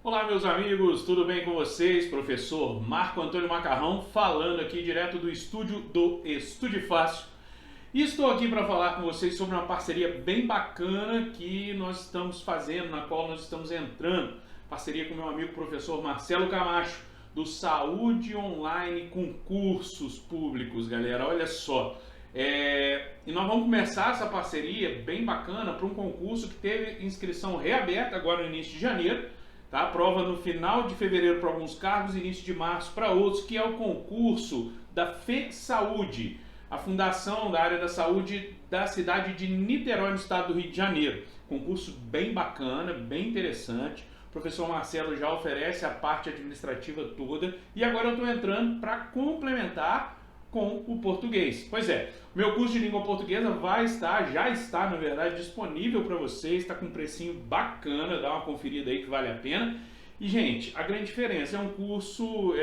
Olá, meus amigos, tudo bem com vocês? Professor Marco Antônio Macarrão falando aqui direto do estúdio do Estude Fácil. E estou aqui para falar com vocês sobre uma parceria bem bacana que nós estamos fazendo, na qual nós estamos entrando. Parceria com meu amigo professor Marcelo Camacho, do Saúde Online com Cursos Públicos, galera. Olha só. E nós vamos começar essa parceria bem bacana para um concurso que teve inscrição reaberta agora no início de janeiro. Tá? Prova no final de fevereiro para alguns cargos, início de março para outros, que é o concurso da FESaúde, a Fundação da Área da Saúde da cidade de Niterói, no estado do Rio de Janeiro. Concurso bem bacana, bem interessante. O professor Marcelo já oferece a parte administrativa toda e agora eu estou entrando para complementar com o português. Pois é, o meu curso de língua portuguesa já está, na verdade, disponível para vocês, está com um precinho bacana, dá uma conferida aí que vale a pena. E, gente, a grande diferença é um curso,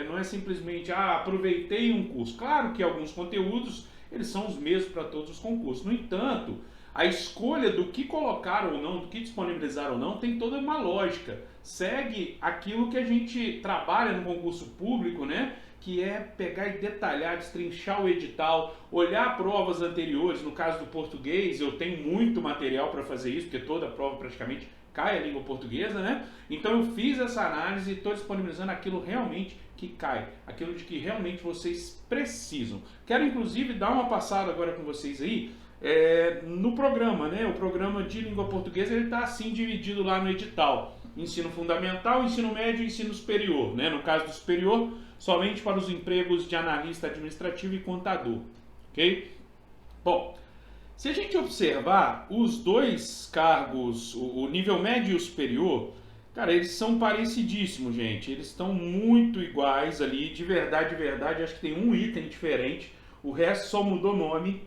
não é simplesmente, aproveitei um curso. Claro que alguns conteúdos, eles são os mesmos para todos os concursos. No entanto, a escolha do que colocar ou não, do que disponibilizar ou não, tem toda uma lógica. Segue aquilo que a gente trabalha no concurso público, né? Que é pegar e detalhar, destrinchar o edital, olhar provas anteriores. No caso do português, eu tenho muito material para fazer isso, porque toda prova praticamente cai a língua portuguesa, né? Então eu fiz essa análise e estou disponibilizando aquilo realmente que cai, aquilo de que realmente vocês precisam. Quero inclusive dar uma passada agora com vocês aí no programa, né? O programa de língua portuguesa ele está assim dividido lá no edital: ensino fundamental, ensino médio e ensino superior, né? No caso do superior, somente para os empregos de analista administrativo e contador, ok? Bom, se a gente observar os dois cargos, o nível médio e o superior, cara, eles são parecidíssimos, gente. Eles estão muito iguais ali, de verdade, acho que tem um item diferente, o resto só mudou nome,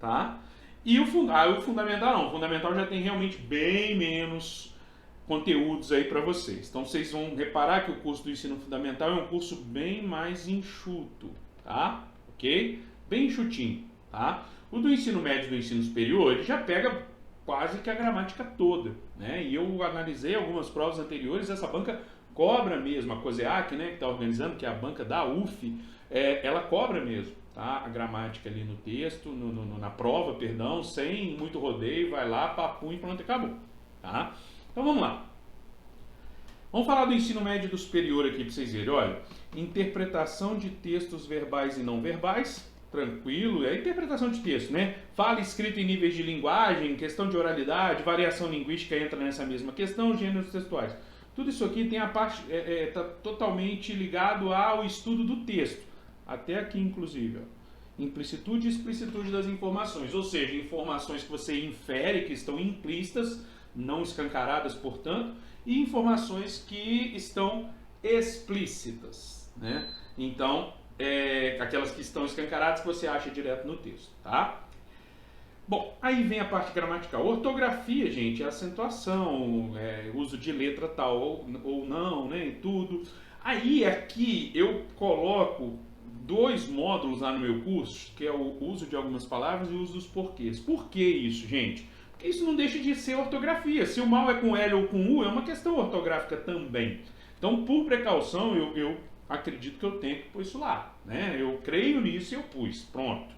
tá? E o fundamental não, o fundamental já tem realmente bem menos conteúdos aí para vocês. Então vocês vão reparar que o curso do ensino fundamental é um curso bem mais enxuto, tá? Ok? Bem enxutinho, tá? O do ensino médio e do ensino superior, ele já pega quase que a gramática toda, né? E eu analisei algumas provas anteriores, essa banca cobra mesmo, a COSEAC, né, que está organizando, que é a banca da UF, ela cobra mesmo, tá? A gramática ali no texto, na prova, perdão, sem muito rodeio, vai lá, papum e pronto, acabou, tá? Então vamos lá. Vamos falar do ensino médio e do superior aqui para vocês verem. Olha, interpretação de textos verbais e não verbais, tranquilo, é interpretação de texto, né? Fala escrito em níveis de linguagem, questão de oralidade, variação linguística entra nessa mesma questão, gêneros textuais. Tudo isso aqui tem a parte, está totalmente ligado ao estudo do texto, até aqui inclusive, ó. Implicitude e explicitude das informações, ou seja, informações que você infere, que estão implícitas, não escancaradas, portanto, e informações que estão explícitas, né? Então, aquelas que estão escancaradas que você acha direto no texto, tá? Bom, aí vem a parte gramatical. Ortografia, gente, é acentuação, uso de letra tal ou não, né, e tudo. Aí, aqui, eu coloco dois módulos lá no meu curso, que é o uso de algumas palavras e o uso dos porquês. Por que isso, gente? Porque isso não deixa de ser ortografia. Se o mal é com L ou com U, é uma questão ortográfica também. Então, por precaução, eu acredito que eu tenho que pôr isso lá, né? Eu creio nisso e eu pus, pronto.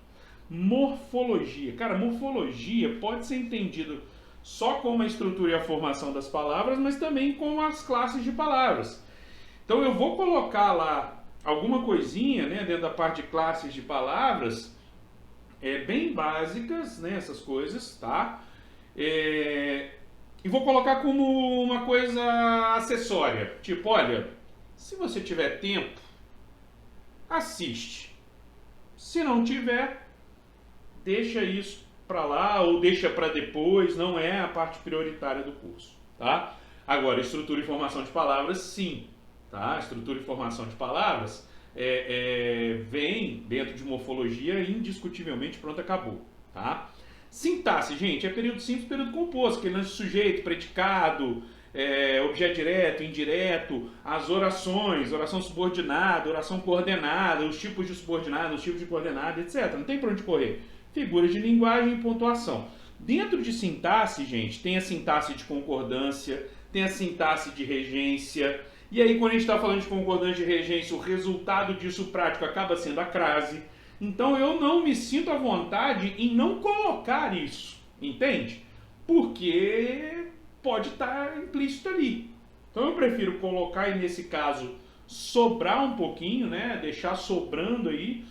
Morfologia. Cara, morfologia pode ser entendido só como a estrutura e a formação das palavras, mas também com as classes de palavras. Então eu vou colocar lá alguma coisinha, né, dentro da parte de classes de palavras, bem básicas, né, essas coisas, tá? E vou colocar como uma coisa acessória, tipo, olha, se você tiver tempo, assiste. Se não tiver, deixa isso para lá ou deixa para depois, não é a parte prioritária do curso, tá? Agora, estrutura e formação de palavras, sim, tá? Estrutura e formação de palavras vem dentro de morfologia indiscutivelmente, pronto, acabou, tá? Sintaxe, gente, é período simples, período composto, aquele lance de sujeito, predicado, objeto direto, indireto, as orações, oração subordinada, oração coordenada, os tipos de subordinada, os tipos de coordenada, etc. Não tem por onde correr. Figuras de linguagem e pontuação. Dentro de sintaxe, gente, tem a sintaxe de concordância, tem a sintaxe de regência. E aí, quando a gente está falando de concordância de regência, o resultado disso prático acaba sendo a crase. Então, eu não me sinto à vontade em não colocar isso, entende? Porque pode estar implícito ali. Então, eu prefiro colocar, e nesse caso, sobrar um pouquinho, né? Deixar sobrando aí,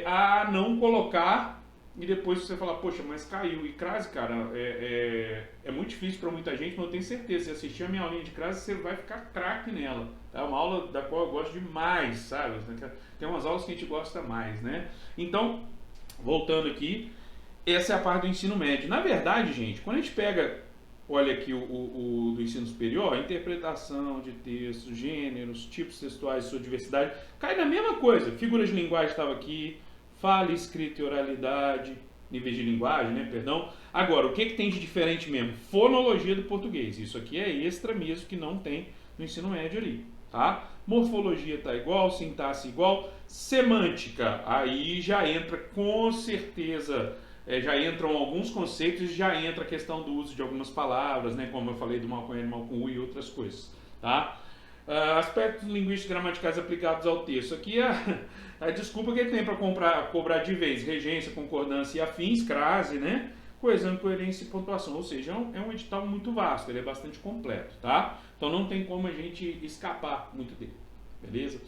a não colocar e depois você falar, poxa, mas caiu. E crase, cara, é muito difícil para muita gente, mas eu tenho certeza, se assistir a minha aulinha de crase, você vai ficar craque nela. É uma aula da qual eu gosto demais, sabe? Tem umas aulas que a gente gosta mais, né? Então, voltando aqui, essa é a parte do ensino médio. Na verdade, gente, quando a gente pega, olha aqui o do ensino superior, interpretação de textos, gêneros, tipos textuais, sua diversidade, cai na mesma coisa. Figuras de linguagem estava aqui, fala, escrita e oralidade, níveis de linguagem, né, perdão. Agora, o que tem de diferente mesmo? Fonologia do português. Isso aqui é extra mesmo, que não tem no ensino médio ali, tá? Morfologia tá igual, sintaxe igual, semântica, aí já entra com certeza, já entram alguns conceitos e já entra a questão do uso de algumas palavras, né, como eu falei do mal com N, mal com U e outras coisas, tá? Aspectos linguísticos gramaticais aplicados ao texto. Aqui a desculpa que ele tem para cobrar de vez, regência, concordância e afins, crase, né? Coesão, coerência e pontuação. Ou seja, é um edital muito vasto, ele é bastante completo, tá? Então não tem como a gente escapar muito dele, beleza?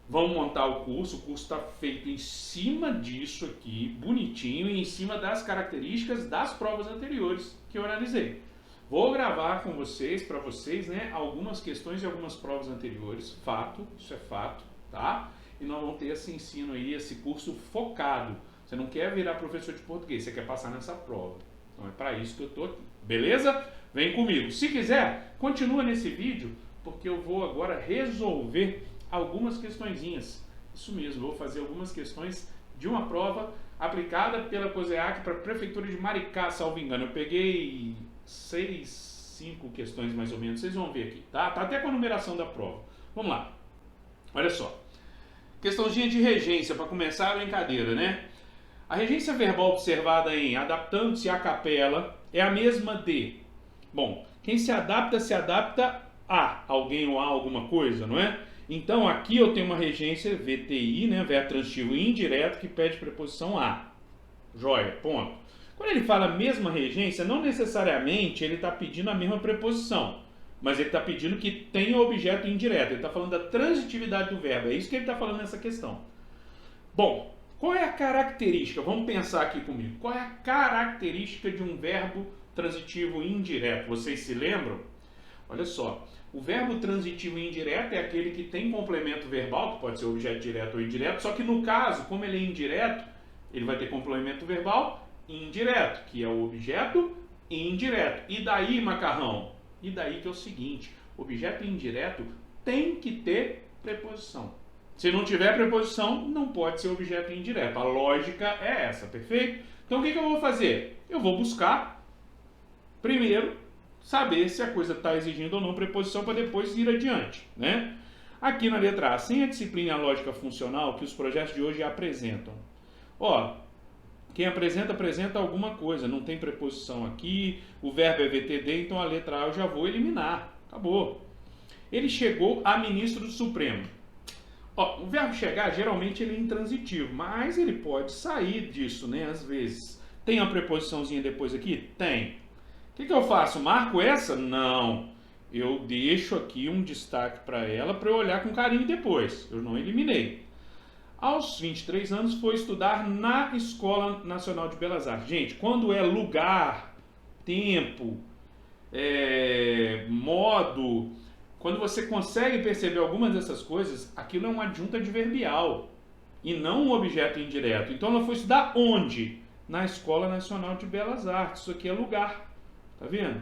Vamos montar o curso está feito em cima disso aqui, bonitinho, e em cima das características das provas anteriores que eu analisei. Vou gravar com vocês, para vocês, né, algumas questões e algumas provas anteriores, fato, isso é fato, tá? E nós vamos ter esse ensino aí, esse curso focado. Você não quer virar professor de português, você quer passar nessa prova. Então é para isso que eu tô aqui, beleza? Vem comigo. Se quiser, continua nesse vídeo, porque eu vou agora resolver algumas questõezinhas. Isso mesmo, eu vou fazer algumas questões de uma prova aplicada pela COSEAC para a Prefeitura de Maricá, salvo engano. Eu peguei 5 questões mais ou menos, vocês vão ver aqui, tá? Tá até com a numeração da prova. Vamos lá. Olha só. Questãozinha de regência, para começar a brincadeira, né? A regência verbal observada em adaptando-se à capela é a mesma de... Bom, quem se adapta a alguém ou a alguma coisa, não é? Então aqui eu tenho uma regência VTI, né? Verbo transitivo indireto, que pede preposição a. Joia, ponto. Quando ele fala mesma regência, não necessariamente ele está pedindo a mesma preposição, mas ele está pedindo que tenha objeto indireto. Ele está falando da transitividade do verbo. É isso que ele está falando nessa questão. Bom, qual é a característica? Vamos pensar aqui comigo. Qual é a característica de um verbo transitivo indireto? Vocês se lembram? Olha só. O verbo transitivo indireto é aquele que tem complemento verbal, que pode ser objeto direto ou indireto, só que no caso, como ele é indireto, ele vai ter complemento verbal indireto, que é o objeto indireto. E daí, macarrão? E daí que é o seguinte, objeto indireto tem que ter preposição. Se não tiver preposição, não pode ser objeto indireto. A lógica é essa, perfeito? Então o que eu vou fazer? Eu vou buscar, primeiro, saber se a coisa está exigindo ou não preposição para depois ir adiante, né? Aqui na letra A, sem a disciplina e a lógica funcional que os projetos de hoje apresentam. Ó, quem apresenta alguma coisa, não tem preposição aqui, o verbo é VTD, então a letra A eu já vou eliminar, acabou. Ele chegou a ministro do Supremo. Ó, o verbo chegar, geralmente ele é intransitivo, mas ele pode sair disso, né, às vezes. Tem a preposiçãozinha depois aqui? Tem. O que eu faço? Marco essa? Não. Eu deixo aqui um destaque para ela para eu olhar com carinho depois. Eu não eliminei. Aos 23 anos foi estudar na Escola Nacional de Belas Artes. Gente, quando é lugar, tempo, modo, quando você consegue perceber algumas dessas coisas, aquilo é um adjunto adverbial e não um objeto indireto. Então ela foi estudar onde? Na Escola Nacional de Belas Artes. Isso aqui é lugar. Tá vendo?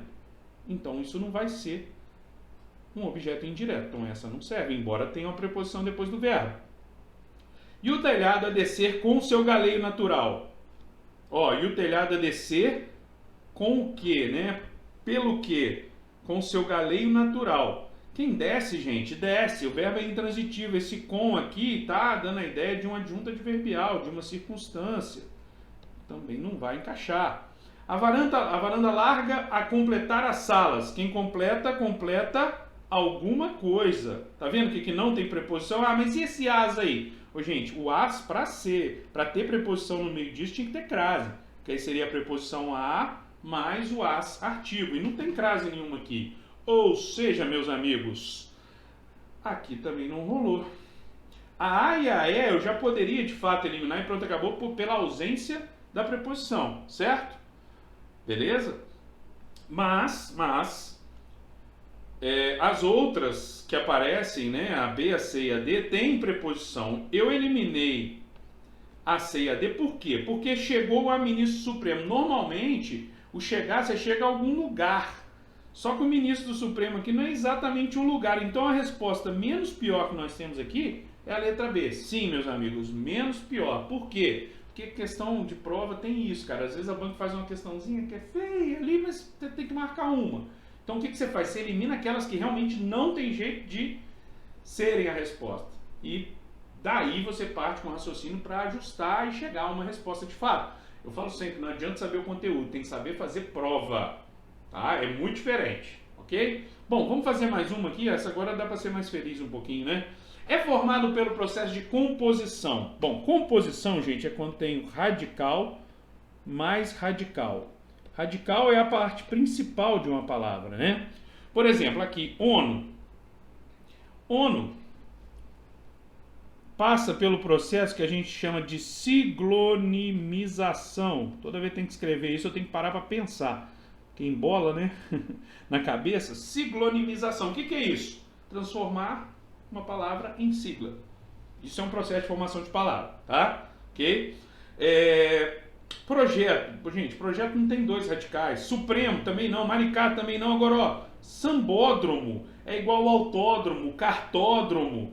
Então isso não vai ser um objeto indireto. Então essa não serve, embora tenha uma preposição depois do verbo. E o telhado a descer com o seu galeio natural. Ó, e o telhado a descer com o quê, né? Pelo quê? Com o seu galeio natural. Quem desce, gente, desce. O verbo é intransitivo. Esse com aqui tá dando a ideia de um adjunto adverbial, de uma circunstância. Também não vai encaixar. A varanda larga a completar as salas. Quem completa, completa alguma coisa. Tá vendo que não tem preposição? Ah, mas e esse as aí? Ô, gente, o as, para ter preposição no meio disso, tinha que ter crase. Que aí seria a preposição a mais o as artigo. E não tem crase nenhuma aqui. Ou seja, meus amigos, aqui também não rolou. A e a eu já poderia, de fato, eliminar e pronto, acabou pela ausência da preposição, certo? Beleza? Mas as outras que aparecem, né, a B, a C e a D, tem preposição. Eu eliminei a C e a D, por quê? Porque chegou a ministro supremo. Normalmente, o chegar, você chega a algum lugar. Só que o ministro do Supremo aqui não é exatamente um lugar. Então, a resposta menos pior que nós temos aqui é a letra B. Sim, meus amigos, menos pior. Por quê? Porque questão de prova tem isso, cara. Às vezes a banca faz uma questãozinha que é feia ali, mas você tem que marcar uma. Então, o que você faz? Você elimina aquelas que realmente não tem jeito de serem a resposta. E daí você parte com o raciocínio para ajustar e chegar a uma resposta de fato. Eu falo sempre, não adianta saber o conteúdo, tem que saber fazer prova. Tá? É muito diferente, ok? Bom, vamos fazer mais uma aqui. Essa agora dá para ser mais feliz um pouquinho, né? É formado pelo processo de composição. Bom, composição, gente, é quando tem radical mais radical. Radical é a parte principal de uma palavra, né? Por exemplo, aqui, ONU. ONU passa pelo processo que a gente chama de siglonimização. Toda vez que tem que escrever isso, eu tenho que parar para pensar. Que embola, né? Na cabeça. Siglonimização. O que é isso? Transformar uma palavra em sigla. Isso é um processo de formação de palavra, tá? Ok? Projeto. Gente, projeto não tem dois radicais. Supremo também não. Maricá também não. Agora, ó, sambódromo é igual ao autódromo, cartódromo.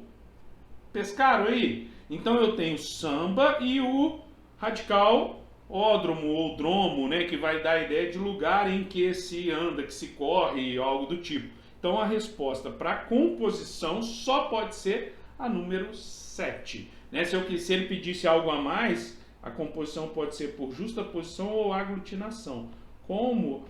Pescaram aí? Então eu tenho samba e o radical ódromo ou dromo, né, que vai dar a ideia de lugar em que se anda, que se corre, algo do tipo. Então a resposta para composição só pode ser a número 7. Né? Se ele pedisse algo a mais, a composição pode ser por justaposição ou aglutinação. Como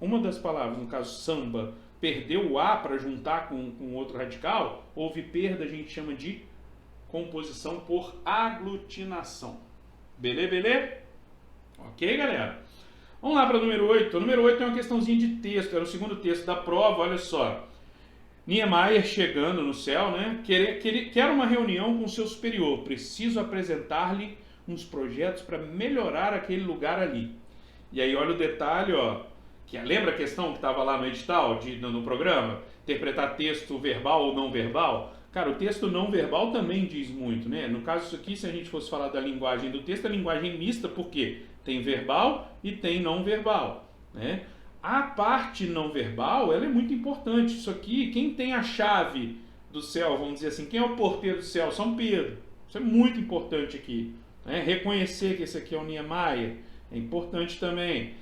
uma das palavras, no caso samba, perdeu o A para juntar com outro radical, houve perda, a gente chama de composição por aglutinação. Beleza? Ok, galera? Vamos lá para o número 8. O número 8 é uma questãozinha de texto, era o segundo texto da prova, olha só. Niemeyer chegando no céu, né? Quer uma reunião com o seu superior, preciso apresentar-lhe uns projetos para melhorar aquele lugar ali. E aí olha o detalhe, ó, que lembra a questão que estava lá no edital, no programa? Interpretar texto verbal ou não verbal? Cara, o texto não verbal também diz muito, né? No caso isso aqui, se a gente fosse falar da linguagem do texto, a linguagem mista, por quê? Tem verbal e tem não verbal, né? A parte não verbal, ela é muito importante. Isso aqui, quem tem a chave do céu, vamos dizer assim, quem é o porteiro do céu? São Pedro. Isso é muito importante aqui, né? Reconhecer que esse aqui é o Niemeyer é importante também.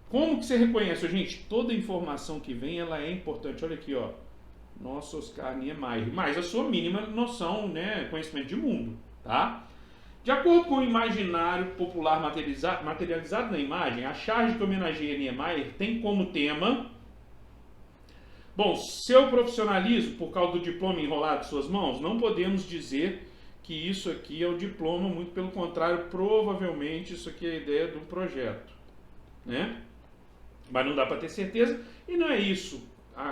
Como que você reconhece? Gente, toda informação que vem, ela é importante. Olha aqui, ó. Nosso Oscar Niemeyer. Mas a sua mínima noção, né? Conhecimento de mundo, tá? De acordo com o imaginário popular materializado na imagem, a charge que homenageia Niemeyer tem como tema... Bom, seu profissionalismo, por causa do diploma enrolado em suas mãos, não podemos dizer que isso aqui é o diploma, muito pelo contrário, provavelmente isso aqui é a ideia do projeto, né? Mas não dá para ter certeza, e não é isso,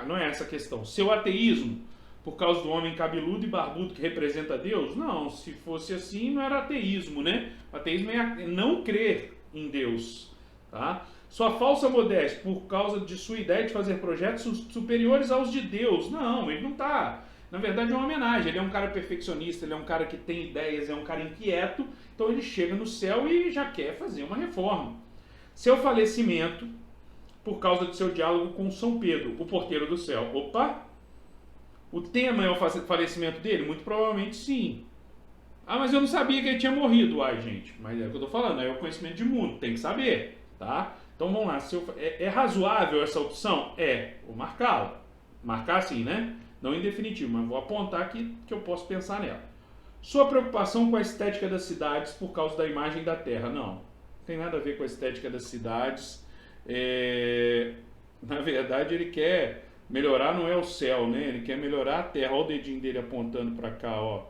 não é essa a questão. Seu ateísmo, por causa do homem cabeludo e barbudo que representa Deus? Não, se fosse assim não era ateísmo, né? O ateísmo é não crer em Deus, tá? Sua falsa modéstia, por causa de sua ideia de fazer projetos superiores aos de Deus? Não, ele não está. Na verdade é uma homenagem, ele é um cara perfeccionista, ele é um cara que tem ideias, é um cara inquieto, então ele chega no céu e já quer fazer uma reforma. Seu falecimento, por causa do seu diálogo com São Pedro, o porteiro do céu. Opa! O tema é o falecimento dele? Muito provavelmente sim. Ah, mas eu não sabia que ele tinha morrido. Ai, gente, mas é o que eu tô falando, é o conhecimento de mundo, tem que saber, tá? Então vamos lá, é razoável essa opção? É, vou marcá-la. Marcar sim, né? Não em definitivo, mas vou apontar aqui que eu posso pensar nela. Sua preocupação com a estética das cidades por causa da imagem da Terra? Não. tem nada a ver com a estética das cidades. Na verdade, ele quer melhorar, não é o céu, né? Ele quer melhorar a terra. Olha o dedinho dele apontando para cá, ó.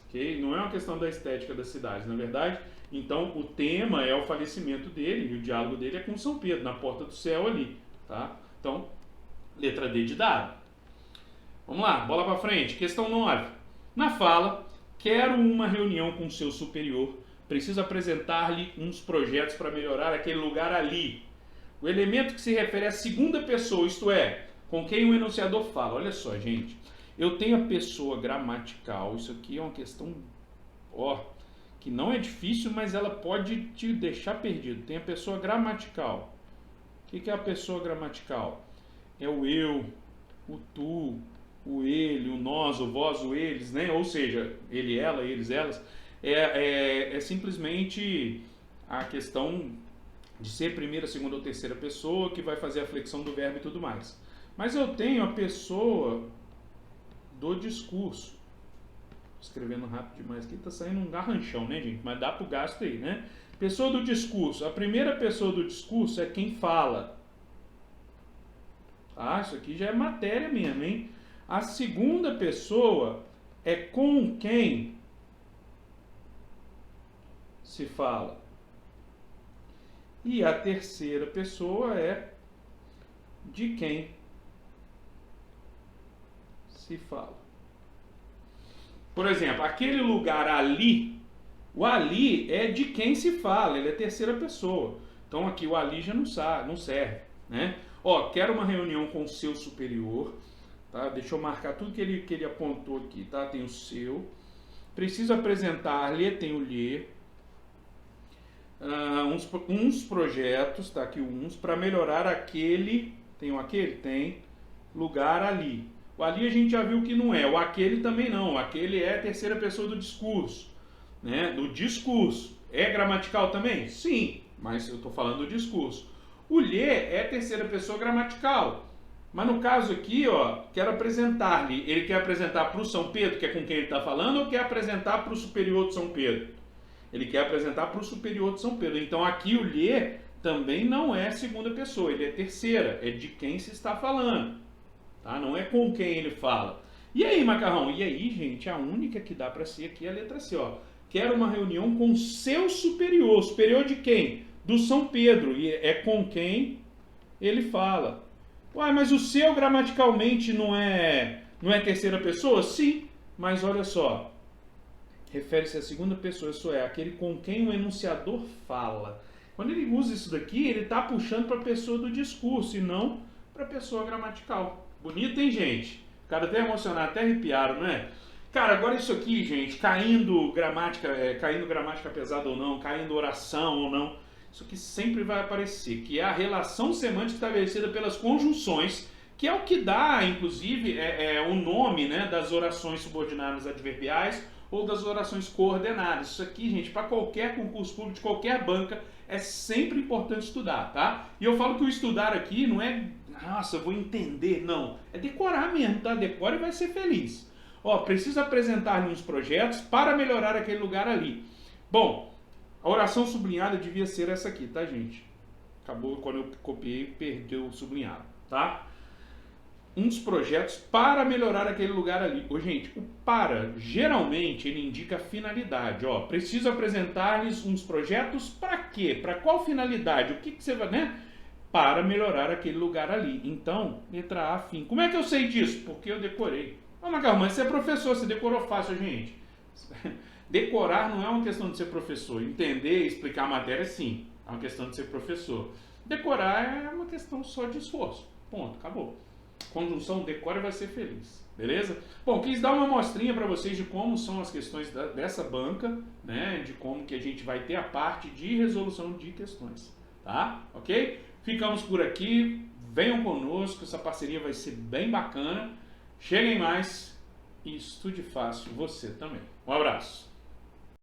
Okay? Não é uma questão da estética das cidades, na verdade. Então, o tema é o falecimento dele e o diálogo dele é com São Pedro, na porta do céu ali, tá? Então, letra D de dado. Vamos lá, bola para frente. Questão 9. Na fala, quero uma reunião com seu superior, preciso apresentar-lhe uns projetos para melhorar aquele lugar ali. O elemento que se refere à segunda pessoa, isto é, com quem o enunciador fala. Olha só, gente. Eu tenho a pessoa gramatical. Isso aqui é uma questão, que não é difícil, mas ela pode te deixar perdido. Tem a pessoa gramatical. O que é a pessoa gramatical? É o eu, o tu, o ele, o nós, o vós, o eles, né? Ou seja, ele, ela, eles, elas. É simplesmente a questão de ser primeira, segunda ou terceira pessoa que vai fazer a flexão do verbo e tudo mais. Mas eu tenho a pessoa do discurso. Escrevendo rápido demais aqui, tá saindo um garranchão, né, gente? Mas dá pro gasto aí, né? Pessoa do discurso. A primeira pessoa do discurso é quem fala. Ah, isso aqui já é matéria mesmo, hein? A segunda pessoa é com quem se fala. E a terceira pessoa é de quem se fala. Por exemplo, aquele lugar ali, o ali é de quem se fala, ele é terceira pessoa. Então aqui o ali já não serve, né? Quero uma reunião com o seu superior, tá? Deixa eu marcar tudo que ele apontou aqui, tá? Tem o seu. Preciso apresentar-lhe, tem o lhe. Uns projetos, tá aqui uns, para melhorar aquele, tem o aquele? Tem, lugar ali. O ali a gente já viu que não é, o aquele também não, o aquele é a terceira pessoa do discurso, né? Do discurso. É gramatical também? Sim, mas eu estou falando do discurso. O lhe é a terceira pessoa gramatical, mas no caso aqui, quero apresentar-lhe, ele quer apresentar para o São Pedro, que é com quem ele está falando, ou quer apresentar para o superior de São Pedro? Ele quer apresentar para o superior de São Pedro. Então aqui o lhe também não é segunda pessoa, ele é terceira, é de quem se está falando. Tá? Não é com quem ele fala. E aí, Macarrão? E aí, gente, a única que dá para ser aqui é a letra C. Quero uma reunião com seu superior. Superior de quem? Do São Pedro. E é com quem ele fala. Uai, mas o seu gramaticalmente não é terceira pessoa? Sim, mas olha só. Refere-se à segunda pessoa, isso é, aquele com quem o enunciador fala. Quando ele usa isso daqui, ele está puxando para a pessoa do discurso e não para a pessoa gramatical. Bonito, hein, gente? O cara até emocionado, até arrepiaram, não é? Cara, agora isso aqui, gente, caindo gramática pesada ou não, caindo oração ou não, isso aqui sempre vai aparecer, que é a relação semântica estabelecida pelas conjunções, que é o que dá, inclusive, o nome, né, das orações subordinadas adverbiais ou das orações coordenadas. Isso aqui, gente, para qualquer concurso público de qualquer banca, é sempre importante estudar, tá? E eu falo que o estudar aqui não é, nossa, eu vou entender, não. É decorar mesmo, tá? Decora e vai ser feliz. Preciso apresentar-lhe uns projetos para melhorar aquele lugar ali. Bom, a oração sublinhada devia ser essa aqui, tá, gente? Acabou, quando eu copiei, perdeu o sublinhado, tá? Uns projetos para melhorar aquele lugar ali. Gente, o para, geralmente, ele indica a finalidade. Preciso apresentar-lhes uns projetos para quê? Para qual finalidade? O que você vai, né? Para melhorar aquele lugar ali. Então, letra A, fim. Como é que eu sei disso? Porque eu decorei. Macarrão, mas você é professor, você decorou fácil, gente. Decorar não é uma questão de ser professor. Entender e explicar a matéria, sim. É uma questão de ser professor. Decorar é uma questão só de esforço. Ponto, acabou. Conjunção decora e vai ser feliz, beleza? Bom, quis dar uma amostrinha para vocês de como são as questões dessa banca, né? De como que a gente vai ter a parte de resolução de questões, tá? Ok? Ficamos por aqui, venham conosco, essa parceria vai ser bem bacana. Cheguem mais e estude fácil você também. Um abraço!